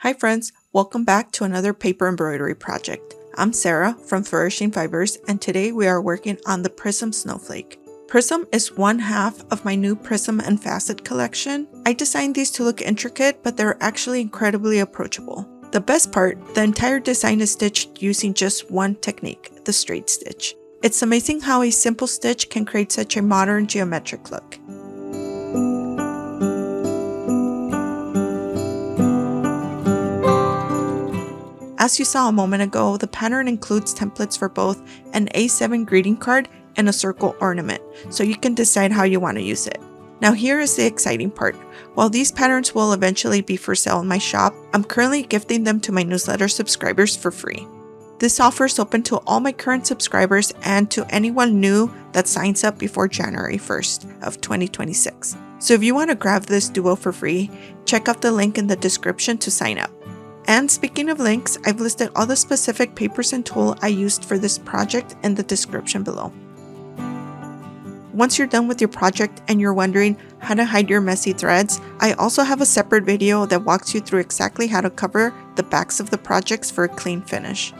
Hi friends, welcome back to another paper embroidery project. I'm Sarah from Flourishing Fibers, and today we are working on the Prism Snowflake. Prism is one half of my new Prism and Facet collection. I designed these to look intricate, but they're actually incredibly approachable. The best part, the entire design is stitched using just one technique, the straight stitch. It's amazing how a simple stitch can create such a modern geometric look. As you saw a moment ago, the pattern includes templates for both an A7 greeting card and a circle ornament, so you can decide how you want to use it. Now here is the exciting part. While these patterns will eventually be for sale in my shop, I'm currently gifting them to my newsletter subscribers for free. This offer is open to all my current subscribers and to anyone new that signs up before January 1st of 2026. So if you want to grab this duo for free, check out the link in the description to sign up. And speaking of links, I've listed all the specific papers and tools I used for this project in the description below. Once you're done with your project and you're wondering how to hide your messy threads, I also have a separate video that walks you through exactly how to cover the backs of the projects for a clean finish.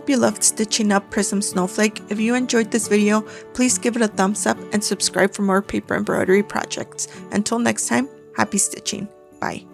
hope you loved stitching up Prism Snowflake. If you enjoyed this video, please give it a thumbs up and subscribe for more paper embroidery projects. Until next time, happy stitching. Bye.